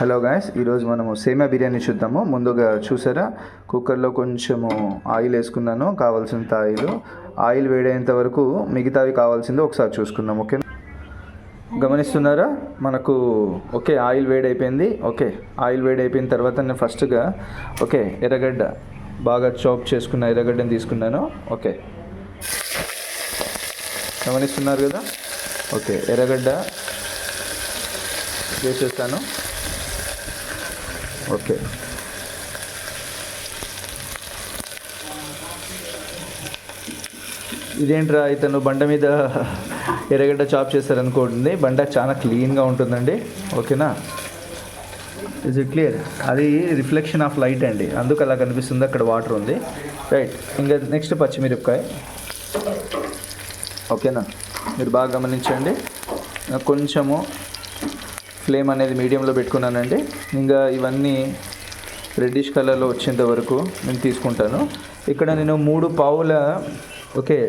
Hello guys, ఈరోజు మనము సేమియా బిర్యానీ చూద్దాము. ముందుగా చూసారా, కుక్కర్లో కొంచెము ఆయిల్ వేసుకున్నాను, కావాల్సినంత ఆయిల్ వేడేంత వరకు మిగతావి కావాల్సింది ఒకసారి చూసుకుందాం. ఓకే, గమనిస్తున్నారా మనకు? ఓకే, ఆయిల్ వేడైపోయింది. ఓకే, ఆయిల్ వేడైపోయిన తర్వాత నేను ఫస్ట్గా ఎర్రగడ్డ బాగా చాప్ చేసుకున్న ఎర్రగడ్డని తీసుకున్నాను. ఓకే, గమనిస్తున్నారు కదా? ఓకే, ఎర్రగడ్డ వేసేస్తాను. ఓకే, ఇదేంట్రా ఇతను బండ మీద ఎర్రగడ్డ చాప్ చేస్తారనుకోండి. బండ చాలా క్లీన్గా ఉంటుందండి. ఓకేనా? Is it clear? అది రిఫ్లెక్షన్ ఆఫ్ లైట్ అండి, అందుకు అలా కనిపిస్తుంది. అక్కడ వాటర్ ఉంది. రైట్, ఇంకా నెక్స్ట్ పచ్చిమిరపకాయ. ఓకేనా? మీరు బాగా గమనించండి. కొంచెము ఫ్లేమ్ అనేది మీడియంలో పెట్టుకున్నానండి. ఇంకా ఇవన్నీ రెడ్డిష్ కలర్లో వచ్చేంత వరకు నేను తీసుకుంటాను. ఇక్కడ నేను 3 పావుల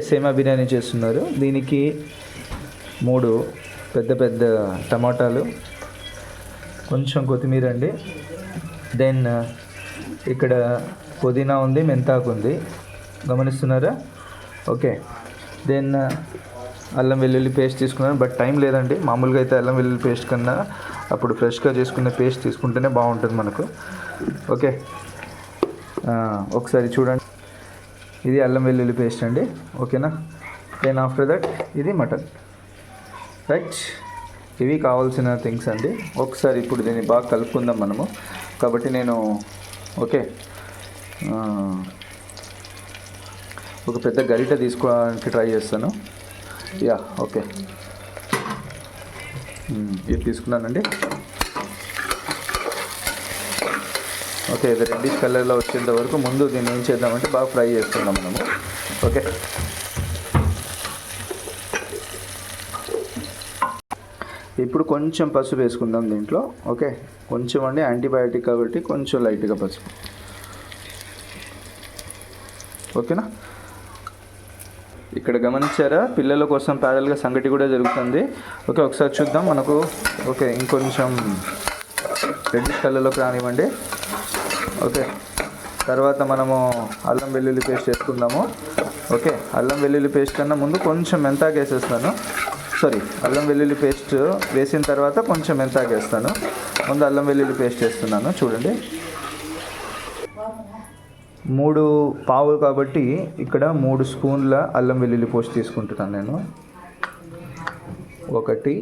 సేమియా బిర్యానీ చేస్తున్నారు. దీనికి 3 పెద్ద టమాటాలు, కొంచెం కొత్తిమీర అండి. దెన్ ఇక్కడ పుదీనా ఉంది, మెంతాకు ఉంది, గమనిస్తున్నారా? ఓకే, దెన్ అల్లం వెల్లుల్లి పేస్ట్ తీసుకున్నాను. బట్ టైం లేదండి. మామూలుగా అయితే అల్లం వెల్లుల్లి పేస్ట్ కన్నా అప్పుడు ఫ్రెష్గా చేసుకున్న పేస్ట్ తీసుకుంటేనే బాగుంటుంది మనకు. ఓకే, ఒకసారి చూడండి. ఇది అల్లం వెల్లుల్లి పేస్ట్ అండి. ఓకేనా? దెన్ ఆఫ్టర్ దట్ ఇది మటన్. రైట్, ఇవి కావాల్సిన థింగ్స్ అండి. ఒకసారి ఇప్పుడు దీన్ని బాగా కలుపుకుందాం మనము. కాబట్టి నేను ఒక పెద్ద గరిట తీసుకోవడానికి ట్రై చేస్తాను. ఓకే, ఇది తీసుకున్నానండి. ఓకే, ఇది రెడ్డిష్ కలర్లో వచ్చేంత వరకు ముందు దీన్ని ఏం చేద్దామంటే బాగా ఫ్రై చేసుకుందాం మనము. ఓకే, ఇప్పుడు కొంచెం పసుపు వేసుకుందాం దీంట్లో. ఓకే, కొంచెం అండి, యాంటీబయాటిక్ కాబట్టి కొంచెం లైట్గా పసుపు. ఓకేనా? ఇక్కడ గమనించారా, పిల్లల కోసం ప్యారల్గా సంగటి కూడా జరుగుతుంది. ఓకే, ఒకసారి చూద్దాం మనకు. ఓకే, ఇంకొంచెం రెడ్డిష్ కలర్లోకి రానివ్వండి. ఓకే, తర్వాత మనము అల్లం వెల్లుల్లి పేస్ట్ వేసుకుందాము. ఓకే, అల్లం వెల్లుల్లి పేస్ట్ కన్నా ముందు కొంచెం మెంతాకు వేసేస్తాను. అల్లం వెల్లుల్లి పేస్ట్ వేసిన తర్వాత కొంచెం మెంతాకు వేస్తాను. ముందు అల్లం వెల్లుల్లి పేస్ట్ వేస్తున్నాను. చూడండి, 3 పావులు కాబట్టి ఇక్కడ 3 స్పూన్ల అల్లం వెల్లుల్లి పేస్ట్ తీసుకుంటున్నాను నేను. 1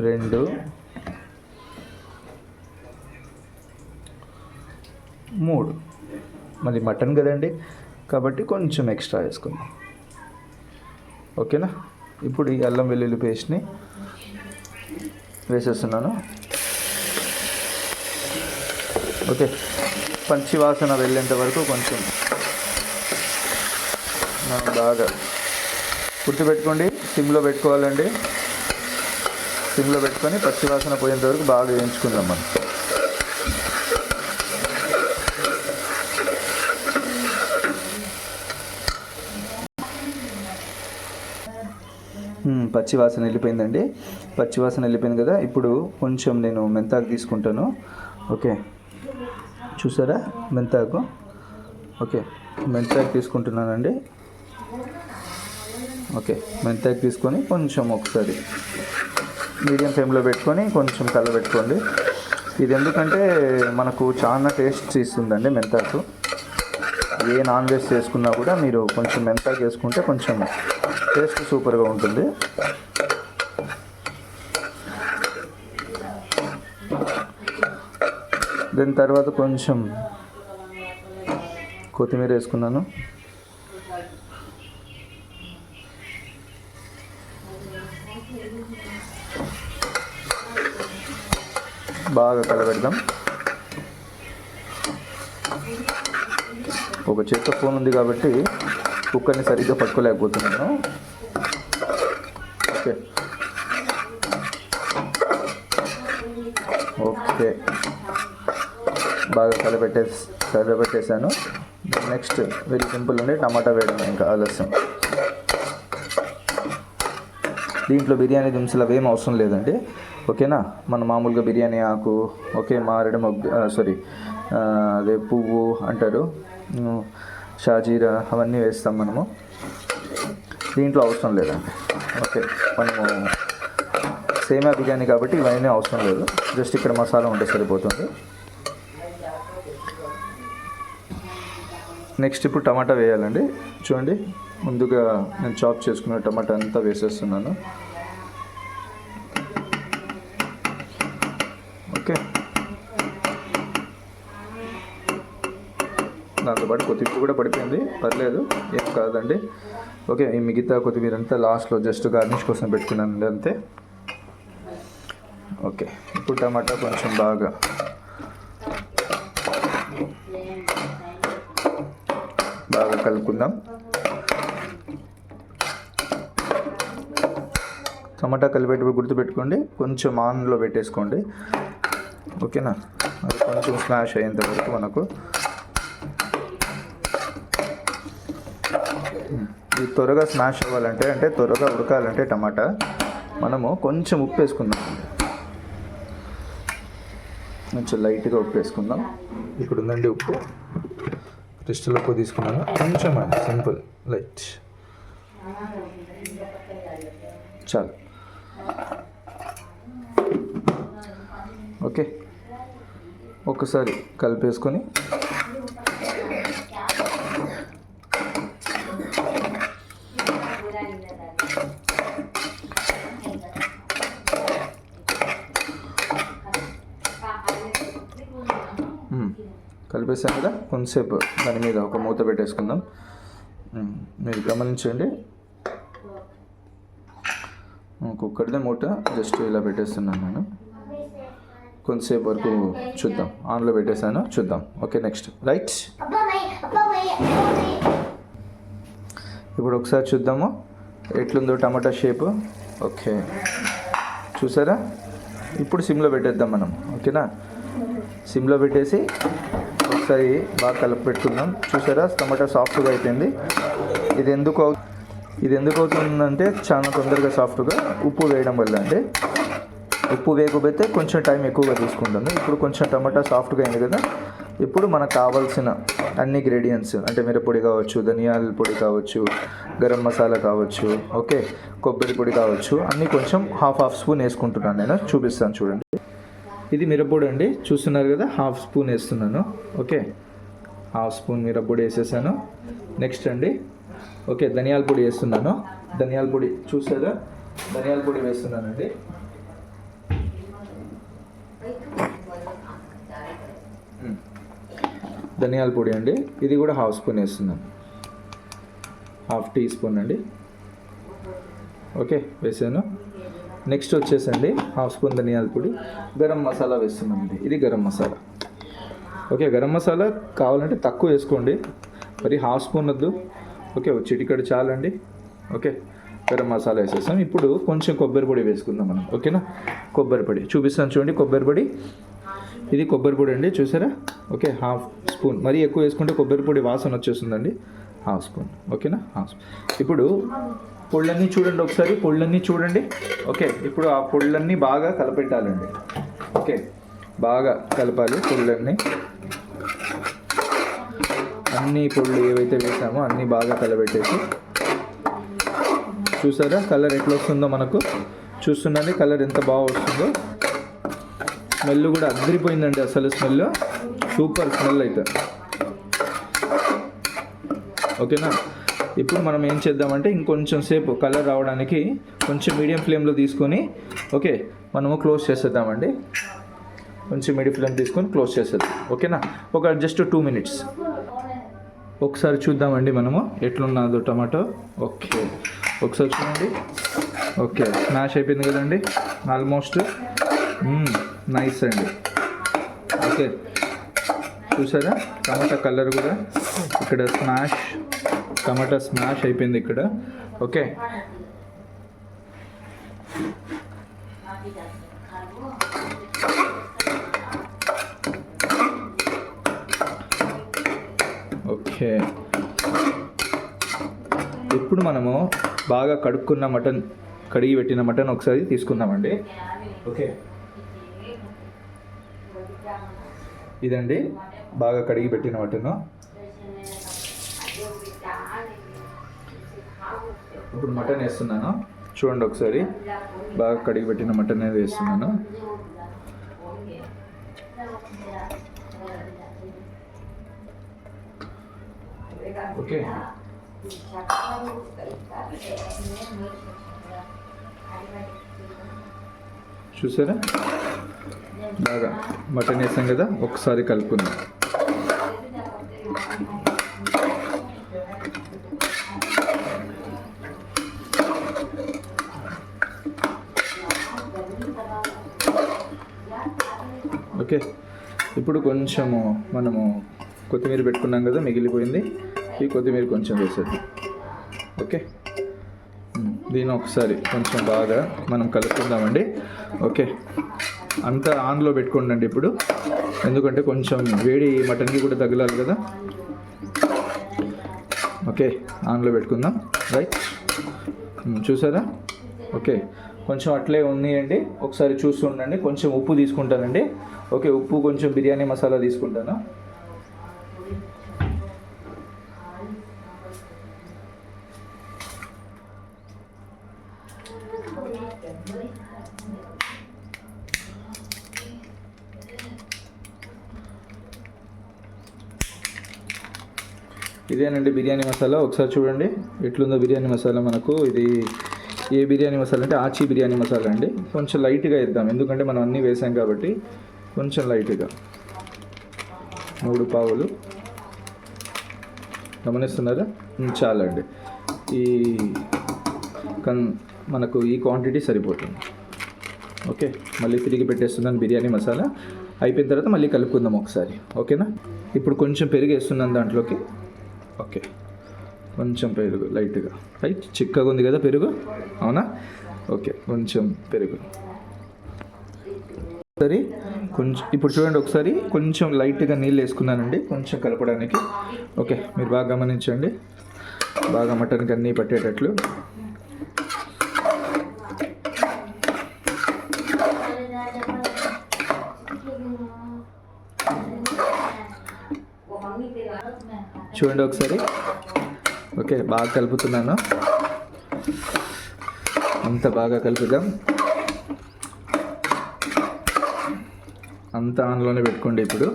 2 3. మరి మటన్ కదండి, కాబట్టి కొంచెం ఎక్స్ట్రా వేసుకుందాం. ఓకేనా? ఇప్పుడు ఈ అల్లం వెల్లుల్లి పేస్ట్ని వేసేస్తున్నాను. ఓకే, పచ్చి వాసన వెళ్ళేంత వరకు కొంచెం మనం బాగా గుర్తుపెట్టుకోండి. సిమ్లో పెట్టుకోవాలండి. సిమ్లో పెట్టుకొని పచ్చి వాసన పోయేంత వరకు బాగా వేయించుకుందాం మనం. పచ్చి వాసన వెళ్ళిపోయిందండి. పచ్చి వాసన వెళ్ళిపోయింది కదా. ఇప్పుడు కొంచెం నేను మెంతాకు తీసుకుంటాను. ఓకే, చూసారా మెంతాకు? ఓకే, మెంతాకు తీసుకుంటున్నానండి. ఓకే, మెంతాకు తీసుకొని కొంచెం ఒకసారి మీడియం ఫ్లేమ్లో పెట్టుకొని కొంచెం కలబెట్టుకోండి. ఇది ఎందుకంటే మనకు చాలా టేస్ట్ ఇస్తుందండి మెంతాకు. ఏ నాన్ వెజ్ చేసుకున్నా కూడా మీరు కొంచెం మెంతాకు వేసుకుంటే కొంచెం టేస్ట్ సూపర్గా ఉంటుంది. దాని తర్వాత కొంచెం కొత్తిమీర వేసుకున్నాను. బాగా కలబెడదాం. ఒక చేతితో ఫోన్ ఉంది కాబట్టి కుక్కర్ని సరిగ్గా పట్టుకోలేకపోతున్నాను. ఓకే, బాగా కలబెట్టేసాను. నెక్స్ట్ వెరీ సింపుల్ అండి, టమాటా వేయడం ఇంకా ఆలస్యం. దీంట్లో బిర్యానీ దినుసులు అవేం అవసరం లేదండి. ఓకేనా, మన మామూలుగా బిర్యానీ ఆకు, ఓకే, మారేడు మొగ్గ, అదే పువ్వు అంటారు, షాజీరా, అవన్నీ వేస్తాం మనము. దీంట్లో అవసరం లేదండి. ఓకే, మనము సేమియా బిర్యానీ కాబట్టి ఇవన్నీ అవసరం లేదు. జస్ట్ ఇక్కడ మసాలా ఉంటే సరిపోతుంది. నెక్స్ట్ ఇప్పుడు టమాటా వేయాలండి. చూడండి, ముందుగా నేను చాప్ చేసుకున్న టమాటా అంతా వేసేస్తున్నాను. ఓకే, దాంతోపాటు కొత్తిమీర కూడా పడిపోయింది, పర్లేదు, ఏం కాదండి. ఓకే, ఈ మిగతా కొత్తిమీర అంతా లాస్ట్లో జస్ట్ గార్నిష్ కోసం పెట్టుకున్నానండి, అంతే. ఓకే, ఇప్పుడు టమాటా కొంచెం బాగా కలుపుకుందాం. టమాటా కలిపేటప్పుడు గుర్తుపెట్టుకోండి, కొంచెం ఆన్లో పెట్టేసుకోండి. ఓకేనా, అది కొంచెం స్మాష్ అయ్యేంత వరకు మనకు. ఇది త్వరగా స్మాష్ అవ్వాలంటే, అంటే త్వరగా ఉడకాలంటే టమాటా, మనము కొంచెం ఉప్పు వేసుకుందాం. కొంచెం లైట్గా ఉప్పు వేసుకుందాం. ఇప్పుడు ఉందండి ఉప్పు, క్రిస్టల్ ఉప్పు తీసుకున్నాను, కొంచెం సింపుల్ లైట్, చాలు. ఓకే, ఒకసారి కలిపేసుకొని కలిపేసాం కదా, కొంతసేపు దాని మీద ఒక మూత పెట్టేసుకుందాం. మీరు గమనించండి, కుక్కర్దే మూట జస్ట్ ఇలా పెట్టేస్తున్నాను నేను. కొంతసేపు వరకు చూద్దాం, ఆన్లో పెట్టేసాను, చూద్దాం. Okay, next right. ఇప్పుడు ఒకసారి చూద్దాము ఎట్లుందో టమాటా షేపు. ఓకే, చూసారా? ఇప్పుడు సిమ్లో పెట్టేద్దాం మనం. ఓకేనా, సిమ్లో పెట్టేసి ఒకసారి బాగా కలిపి పెట్టుకుందాం. చూసారా, టమాటా సాఫ్ట్గా అయిపోయింది. ఇది ఎందుకు అవుతుందంటే చాలా తొందరగా సాఫ్ట్గా ఉప్పు వేయడం వల్ల అండి. ఉప్పు వేయకపోతే కొంచెం టైం ఎక్కువగా తీసుకుంటుంది. ఇప్పుడు కొంచెం టమాటా సాఫ్ట్గా అయింది కదా, ఇప్పుడు మనకు కావాల్సిన అన్ని ఇంగ్రీడియంట్స్, అంటే మిరప్పొడి కావచ్చు, ధనియాల పొడి కావచ్చు, గరం మసాలా కావచ్చు, ఓకే, కొబ్బరి పొడి కావచ్చు, అన్నీ కొంచెం హాఫ్ స్పూన్ వేసుకుంటున్నాను నేను. చూపిస్తాను చూడండి. ఇది మిరప్పొడి అండి, చూస్తున్నారు కదా, హాఫ్ స్పూన్ వేస్తున్నాను. ఓకే, హాఫ్ స్పూన్ మిరప్పొడి వేసేసాను. నెక్స్ట్ అండి, ఓకే, ధనియాల పొడి వేస్తున్నాను. ధనియాల పొడి చూసారా, ధనియాల పొడి వేస్తున్నానండి. ధనియాల పొడి అండి, ఇది కూడా హాఫ్ స్పూన్ వేస్తున్నాను, హాఫ్ టీ స్పూన్ అండి. ఓకే, వేసాను. నెక్స్ట్ వచ్చేసండి హాఫ్ స్పూన్ ధనియాల పొడి, గరం మసాలా వేస్తున్నానండి. ఇది గరం మసాలా. ఓకే, గరం మసాలా కావాలంటే తక్కువ వేసుకోండి, మరి హాఫ్ స్పూన్ వద్దు. ఓకే, చిటికెడు చాలండి. ఓకే, గరం మసాలా వేసేస్తాం. ఇప్పుడు కొంచెం కొబ్బరి పొడి వేసుకుందాం మనం. ఓకేనా, కొబ్బరి పొడి చూపిస్తాను చూడండి. కొబ్బరి పొడి, ఇది కొబ్బరి పొడి అండి, చూసారా? Okay, half spoon. మరీ ఎక్కువ వేసుకుంటే కొబ్బరి పొడి వాసన వచ్చేస్తుందండి. Half spoon. ఓకేనా, హాఫ్ స్పూన్. ఇప్పుడు పొళ్ళన్నీ చూడండి, ఒకసారి పొళ్ళన్నీ చూడండి. ఓకే, ఇప్పుడు ఆ పొళ్ళన్నీ బాగా కలపెట్టాలండి. ఓకే, బాగా కలపాలి పొళ్ళన్నీ. అన్ని పొళ్ళు ఏవైతే వేసామో అన్నీ బాగా కలబెట్టేసి, చూసారా కలర్ ఎట్లా వస్తుందో మనకు? చూస్తుండండి కలర్ ఎంత బాగా వస్తుందో. స్మెల్ కూడా అదిరిపోయిందండి, అసలు స్మెల్ సూపర్ స్మెల్ అయితే. ఓకేనా, ఇప్పుడు మనం ఏం చేద్దామంటే ఇంకొంచెం సేపు కలర్ రావడానికి కొంచెం మీడియం ఫ్లేమ్లో తీసుకొని, ఓకే, మనము క్లోజ్ చేసేద్దామండి. కొంచెం మీడియం ఫ్లేమ్ తీసుకొని క్లోజ్ చేసేద్దాం. ఓకేనా, ఒక జస్ట్ 2 minutes. ఒకసారి చూద్దామండి మనము ఎట్లున్నదో టమాటో. ఓకే, ఒకసారి చూడండి. ఓకే, స్మాష్ అయిపోయింది కదండి ఆల్మోస్ట్. నైస్ అండి. ఓకే, చూసారా టమాటా కలర్ కూడా ఇక్కడ టమాటా స్మాష్ అయిపోయింది ఇక్కడ. ఓకే, ఓకే, ఇప్పుడు మనము బాగా కడిగి పెట్టిన మటన్ ఒకసారి తీసుకుందామండి. ఓకే, ఇదండి బాగా కడిగి పెట్టిన మటన్. ఇప్పుడు మటన్ వేస్తున్నాను, చూడండి ఒకసారి. బాగా కడిగి పెట్టిన మటన్ అనేది వేస్తున్నాను. ఓకే, చూసారా బాగా మటన్ వేసాం కదా, ఒకసారి కలుపుకుందాం. ఓకే, ఇప్పుడు కొంచెము మనము కొత్తిమీర పెట్టుకున్నాం కదా, మిగిలిపోయింది. ఈ కొత్తిమీర కొంచెం వేసేది. ఓకే, దీన్ని ఒకసారి కొంచెం బాగా మనం కలుపుకుందామండి. ఓకే, అంతా ఆన్లో పెట్టుకోండి ఇప్పుడు, ఎందుకంటే కొంచెం వేడి మటన్కి కూడా తగలాలి కదా. ఓకే, ఆన్లో పెట్టుకుందాం. రైట్, చూసారా. ఓకే, కొంచెం అట్లే ఉన్నాయండి, ఒకసారి చూస్తుండండి. కొంచెం ఉప్పు తీసుకుంటానండి. ఓకే, ఉప్పు కొంచెం బిర్యానీ మసాలా తీసుకుంటాను. ఇదేనండి బిర్యానీ మసాలా. ఒకసారి చూడండి ఎట్లుందో బిర్యానీ మసాలా. మనకు ఇది ఏ బిర్యానీ మసాలా అంటే ఆచి బిర్యానీ మసాలా అండి. కొంచెం లైట్గా వేద్దాం, ఎందుకంటే మనం అన్నీ వేసాం కాబట్టి. కొంచెం లైట్గా 3 పావులు, గమనిస్తున్నారా? చాలండి, ఈ మనకు ఈ క్వాంటిటీ సరిపోతుంది. ఓకే, మళ్ళీ తిరిగి పెట్టేస్తున్నాను బిర్యానీ మసాలా. అయిపోయిన తర్వాత మళ్ళీ కలుపుకుందాం ఒకసారి. ఓకేనా, ఇప్పుడు కొంచెం పెరుగు వేస్తున్నాను దాంట్లోకి. ఓకే, కొంచెం పెరుగు లైట్గా. రైట్, చిక్కగా ఉంది కదా పెరుగు, అవునా? ఓకే, కొంచెం పెరుగు సరే. కొంచెం ఇప్పుడు చూడండి ఒకసారి, కొంచెం లైట్గా నీళ్ళు వేసుకున్నానండి కొంచెం కలపడానికి. ఓకే, మీరు బాగా గమనించండి, బాగా మటన్కి అన్నీ పట్టేటట్లు. చూడండి ఒకసారి. ఓకే, బాగా కలుపుతున్నాను, అంత బాగా కలుపుదాం. అంతా ఆన్లోనే పెట్టుకోండి ఇప్పుడు.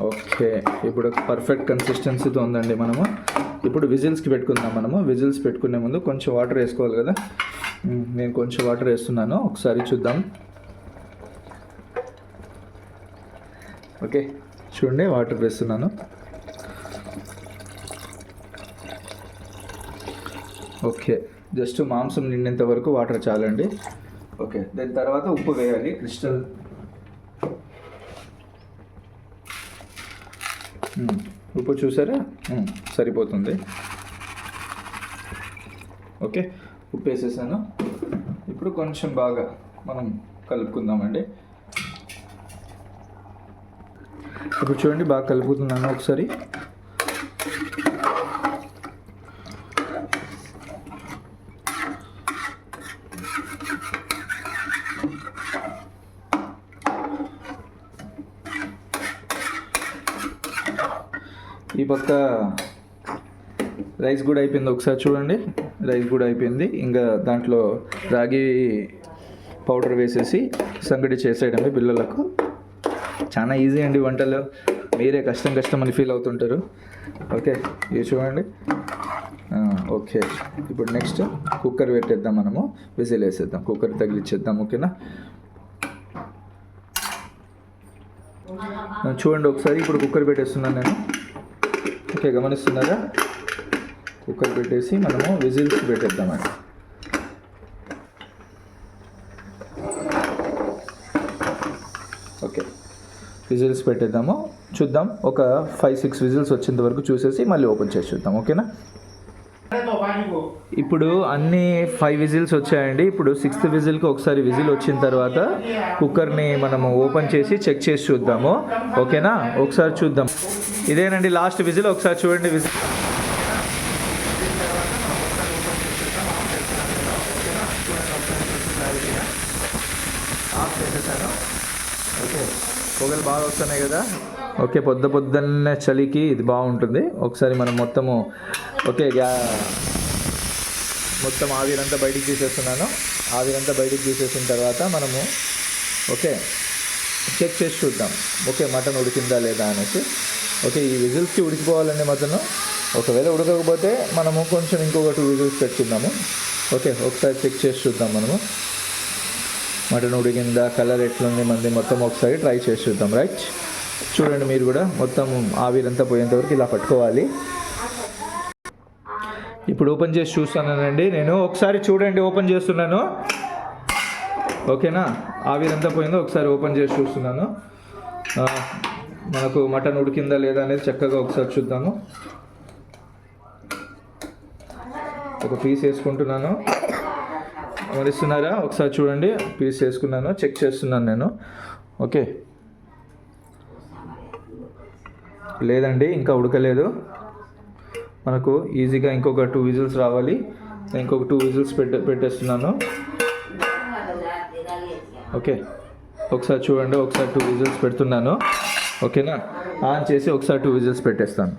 ఓకే, ఇప్పుడు పర్ఫెక్ట్ కన్సిస్టెన్సీతో ఉందండి. మనము ఇప్పుడు విజిల్స్కి పెట్టుకుందాం. మనము విజిల్స్ పెట్టుకునే ముందు కొంచెం వాటర్ వేసుకోవాలి కదా. నేను కొంచెం వాటర్ వేస్తున్నాను, ఒకసారి చూద్దాం. ఓకే, చూడండి వాటర్ వేస్తున్నాను. ఓకే, జస్ట్ మాంసం నిండేంత వరకు వాటర్ చాలండి. ఓకే, దాని తర్వాత ఉప్పు వేయాలి. క్రిస్టల్ ఉప్పు చూసారా, సరిపోతుంది. ఓకే, ఉప్పు వేసేసాను. ఇప్పుడు కొంచెం బాగా మనం కలుపుకుందామండి. ఇప్పుడు చూడండి బాగా కలుపుతున్నాను ఒకసారి. ఈ పక్క రైస్ కూడా అయిపోయింది, ఒకసారి చూడండి. రైస్ కూడా అయిపోయింది. ఇంకా దాంట్లో రాగి పౌడర్ వేసేసి సంగటి చేసేయడమే పిల్లలకు. చాలా ఈజీ అండి వంటలు, మీరే కష్టం అని ఫీల్ అవుతుంటారు. ఓకే, ఇది చూడండి. ఓకే, ఇప్పుడు నెక్స్ట్ కుక్కర్ పెట్టేద్దాం. మనము విజిల్ వేసేద్దాం, కుక్కర్ తగిలిచ్చేద్దాం. ఓకేనా, చూడండి ఒకసారి. ఇప్పుడు కుక్కర్ పెట్టేస్తున్నాను నేను. ఓకే, గమనిస్తున్నారా? కుక్కర్ పెట్టేసి మనము విజిల్స్ పెట్టేద్దామండి. ఓకే, విజిల్స్ పెట్టేద్దాము. చూద్దాం, ఒక 5-6 విజిల్స్ వచ్చేంత వరకు చూసేసి మళ్ళీ ఓపెన్ చేసి చూద్దాం. ఓకేనా, ఇప్పుడు అన్ని 5 విజిల్స్ వచ్చాయండి. ఇప్పుడు 6th విజిల్కి ఒకసారి విజిల్ వచ్చిన తర్వాత కుక్కర్ని మనము ఓపెన్ చేసి చెక్ చేసి చూద్దాము. ఓకేనా, ఒకసారి చూద్దాం. ఇదేనండి లాస్ట్ విజిల్, ఒకసారి చూడండి విజిల్. పొగలు బాగా వస్తున్నాయి కదా. ఓకే, పొద్దున్నే చలికి ఇది బాగుంటుంది. ఒకసారి మనం మొత్తము ఓకే మొత్తం ఆవిరంతా బయటికి తీసేస్తున్నాను. ఆవిరంతా బయటికి తీసేసిన తర్వాత మనము ఓకే చెక్ చేసి చూద్దాం. ఓకే మటన్ ఉడికిందా లేదా అనేసి. ఓకే ఈ విజిల్స్కి ఉడికిపోవాలండి మటన్. ఒకవేళ ఉడకకపోతే మనము కొంచెం ఇంకొక 2 విజిల్స్ పెట్టుకుందాము. ఓకే ఒకసారి చెక్ చేసి చూద్దాం మనము మటన్ ఉడికిందా, కలర్ ఎట్లుంది మంది మొత్తం ఒకసారి ట్రై చేసి చూద్దాం. రైట్, చూడండి మీరు కూడా మొత్తం ఆవిరంతా పోయేంతవరకు ఇలా పట్టుకోవాలి. ఇప్పుడు ఓపెన్ చేసి చూస్తానండి నేను. ఒకసారి చూడండి, ఓపెన్ చేస్తున్నాను. ఓకేనా, ఆవిరంతా పోయిందో ఒకసారి ఓపెన్ చేసి చూస్తున్నాను. మనకు మటన్ ఉడికిందా లేదా అనేది చక్కగా ఒకసారి చూద్దాము. ఒక పీస్ వేసుకుంటున్నాను. గమనిస్తున్నారా? ఒకసారి చూడండి, పీస్ వేసుకున్నాను, చెక్ చేస్తున్నాను నేను. ఓకే లేదండి ఇంకా ఉడకలేదు. మనకు ఈజీగా ఇంకొక 2 విజిల్స్ రావాలి. ఇంకొక 2 విజిల్స్ పెట్టేస్తున్నాను. ఓకే ఒకసారి చూడండి, ఒకసారి 2 విజిల్స్ పెడుతున్నాను. ఓకేనా, ఆన్ చేసి ఒకసారి 2 విజిల్స్ పెట్టేస్తాను.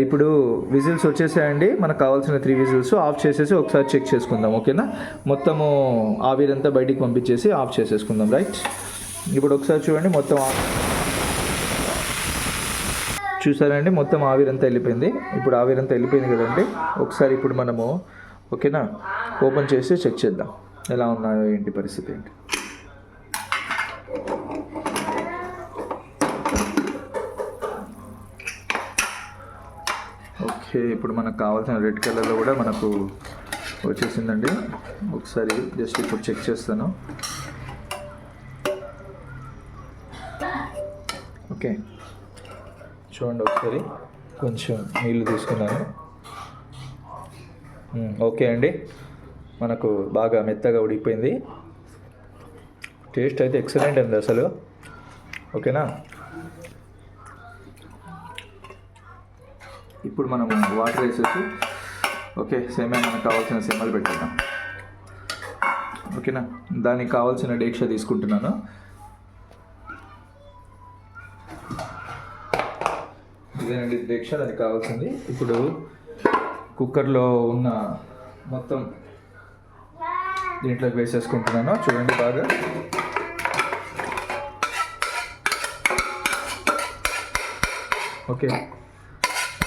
ఇప్పుడు విజిల్స్ వచ్చేసాయండి. మనకు కావాల్సిన 3 విజిల్స్. ఆఫ్ చేసేసి ఒకసారి చెక్ చేసుకుందాం. ఓకేనా, మొత్తము ఆవిరంతా బయటికి పంపించేసి ఆఫ్ చేసేసుకుందాం. రైట్, ఇప్పుడు ఒకసారి చూడండి, మొత్తం చూసారండి, మొత్తం ఆవిరంతా వెళ్ళిపోయింది. ఇప్పుడు ఆవిరంతా వెళ్ళిపోయింది కదండి. ఒకసారి ఇప్పుడు మనము ఓకేనా ఓపెన్ చేసి చెక్ చేద్దాం ఎలా ఉన్నాయో ఏంటి పరిస్థితి ఏంటి. ఓకే ఇప్పుడు మనకు కావాల్సిన రెడ్ కలర్లో కూడా మనకు వచ్చేసిందండి. ఒకసారి జస్ట్ ఇప్పుడు చెక్ చేస్తాను. ఓకే చూడండి, ఒకసారి కొంచెం నీళ్ళు తీసుకున్నాను. ఓకే అండి, మనకు బాగా మెత్తగా ఉడికిపోయింది. టేస్ట్ అయితే ఎక్సలెంట్ అండి అసలు. ఓకేనా, ఇప్పుడు మనం వాటర్ వేసేసి ఓకే సేమియా మనకు కావాల్సిన సేమియాలు పెట్టేద్దాం. ఓకేనా, దానికి కావాల్సిన డేక్ష తీసుకుంటున్నాను. ఇదేనండి డేక్ష, దానికి కావాల్సింది. ఇప్పుడు కుక్కర్లో ఉన్న మొత్తం దీంట్లోకి వేసేసుకుంటున్నాను. చూడండి బాగా. ఓకే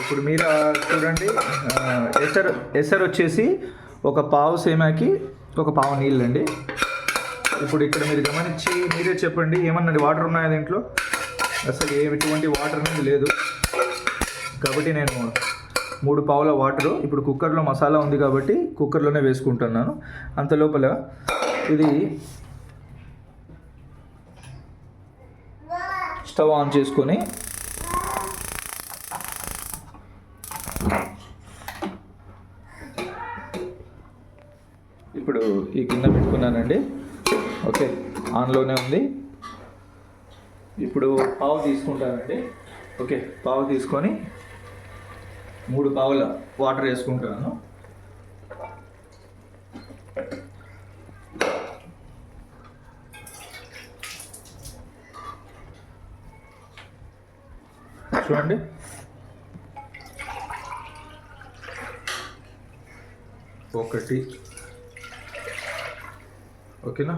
ఇప్పుడు మీరు చూడండి, ఎసరు వచ్చేసి ఒక పావు సేమియాకి ఒక పావు నీళ్ళండి. ఇప్పుడు ఇక్కడ మీరు గమనించి మీరే చెప్పండి, ఏమన్నా వాటర్ ఉన్నాయా దీంట్లో? అసలు ఎటువంటి వాటర్ అనేది లేదు. కాబట్టి నేను 3 పావుల వాటరు ఇప్పుడు కుక్కర్లో మసాలా ఉంది కాబట్టి కుక్కర్లోనే వేసుకుంటున్నాను. అంత లోపల ఇది స్టవ్ ఆన్ చేసుకొని ఇప్పుడు ఈ గిన్నె పెట్టుకున్నానండి. ఓకే ఆన్లోనే ఉంది. ఇప్పుడు పావు తీసుకుంటానండి. ఓకే పావు తీసుకొని 3 పావుల వాటర్ వేసుకుంటాను. చూడండి ఒకటి. ఓకేనా,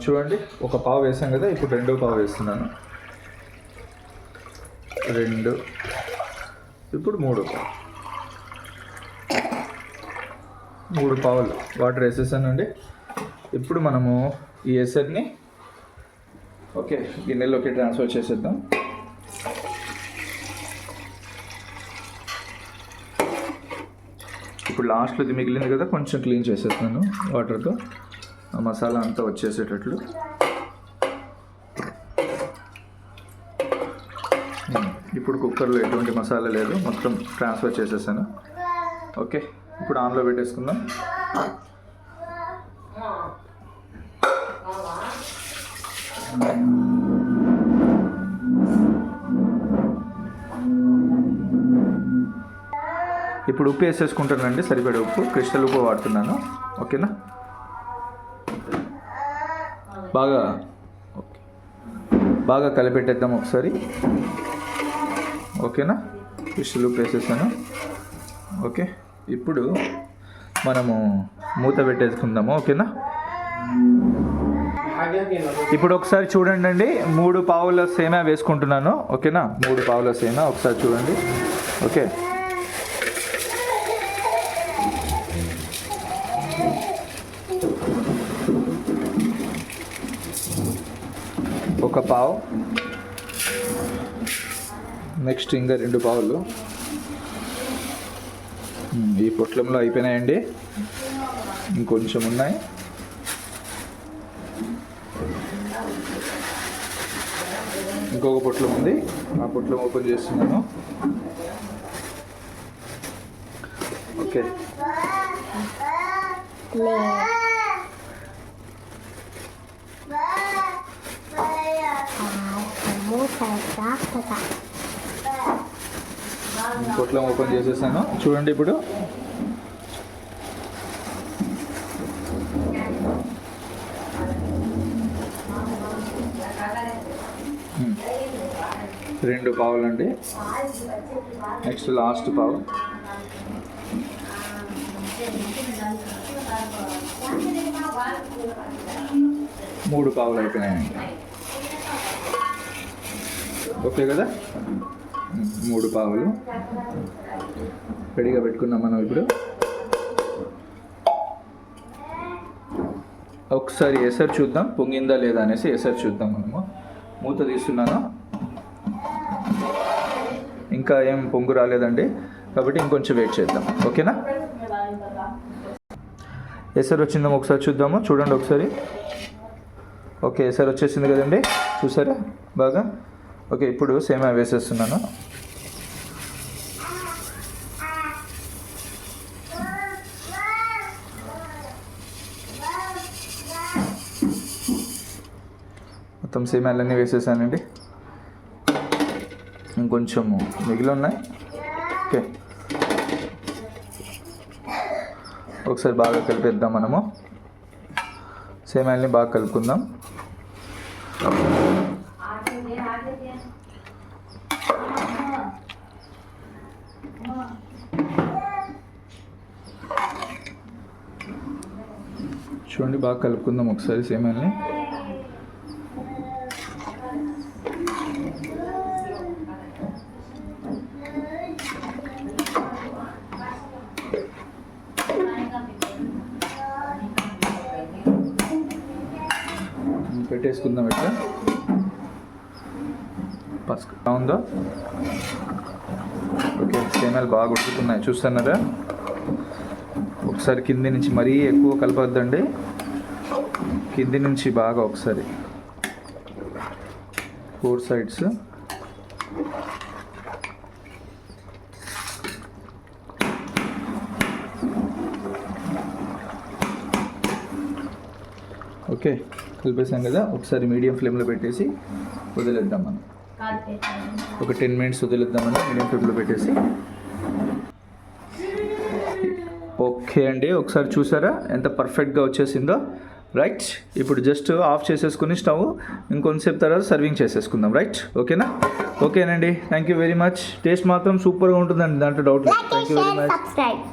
చూడండి ఒక పావు వేసాం కదా. ఇప్పుడు 2వ పావు వేస్తున్నాను. 2 ఇప్పుడు 3 పావు. 3 పావులు వాటర్ వేసేసానండి. ఇప్పుడు మనము ఈ ఎసర్ని ఓకే గిన్నెలోకి ట్రాన్స్ఫర్ చేసేద్దాం. ఇప్పుడు లాస్ట్లో ఇది మిగిలింది కదా, కొంచెం క్లీన్ చేసేస్తున్నాను వాటర్తో, ఆ మసాలా అంతా వచ్చేసేటట్లు. ఇప్పుడు కుక్కర్లో ఎటువంటి మసాలా లేదు, మొత్తం ట్రాన్స్ఫర్ చేసేసాను. ఓకే ఇప్పుడు ఆన్లో పెట్టేసుకుందాం. ఇప్పుడు ఉప్పు వేసేసుకుంటానండి, సరిపడే ఉప్పు, క్రిస్టల్ ఉప్పు వాడుతున్నాను. ఓకేనా, బాగా కలిపెట్టేద్దాం ఒకసారి. ఓకేనా, క్రిస్టల్ ఉప్పు వేసేసాను. ఓకే, ఇప్పుడు మనము మూత పెట్టేసుకుందాము. ఓకేనా, ఇప్పుడు ఒకసారి చూడండి అండి, 3 పావుల సేమియా వేసుకుంటున్నాను. ఓకేనా, 3 పావుల సేమియా ఒకసారి చూడండి. ఓకే, ఒక పావు, నెక్స్ట్ ఇంకా 2 పావులు. ఈ పొట్లంలో అయిపోయినాయండి, ఇంకొంచెం ఉన్నాయి. ఇంకొక పొట్లం ఉంది, ఆ పొట్లం ఓపెన్ చేస్తున్నాను. ఓకే, పొట్లం ఓపెన్ చేసేసాను. చూడండి ఇప్పుడు రెండు పావులండి, నెక్స్ట్ లాస్ట్ పావు. మూడు పావులు అయిపోయినాయండి. ఓకే కదా, 3 పావులు రెడీగా పెట్టుకున్నాం మనం. ఇప్పుడు ఒకసారి ఎసరు చూద్దాం, పొంగిందా లేదా అనేసి ఎసరు చూద్దాం మనము. మూత తీస్తున్నాను, ఇంకా ఏం పొంగు రాలేదండి, కాబట్టి ఇంకొంచెం వెయిట్ చేద్దాం. ఓకేనా, ఎసరు వచ్చిందేమో ఒకసారి చూద్దాము. చూడండి ఒకసారి. ఓకే, ఎసరు వచ్చేసింది కదండి, చూసారా బాగా. ఓకే, ఇప్పుడు సేమియా వేసేస్తున్నాను. మొత్తం సేమియాలన్నీ వేసేసానండి, ఇంకొంచెము మిగిలి ఉన్నాయి. ఓకే, ఒకసారి బాగా కలిపేద్దాం మనము. సేమియాలని బాగా కలుపుకుందాం. చూడండి, బాగా కలుపుకుందాం ఒకసారి సేమియాలని. పెట్టేసుకుందాం ఇట్లా. పసుపు ఉందో. ఓకే, సేమియాలు బాగా ఉడుకుతున్నాయి, చూస్తున్నారా. ఒకసారి కింది నుంచి మరీ ఎక్కువ కలపద్దండి, కింది నుంచి బాగా ఒకసారి 4 sides. ఓకే, కలిపేసాం కదా. ఒకసారి మీడియం ఫ్లేమ్లో పెట్టేసి వదిలేద్దాం మనం. ఒక 10 minutes వదిలేద్దామని మీడియం ఫ్లేమ్లో పెట్టేసి. ఓకే అండి, ఒకసారి చూసారా ఎంత పర్ఫెక్ట్గా వచ్చేసిందో. రైట్, ఇప్పుడు జస్ట్ ఆఫ్ చేసేసుకుని స్టవ్ ఇంకొంతసేపు తర్వాత సర్వింగ్ చేసేసుకుందాం. రైట్, ఓకేనా. ఓకేనండి, thank you very much. Taste మాత్రం సూపర్గా ఉంటుందండి, దాంట్లో డౌట్ లేదు. Thank you very much.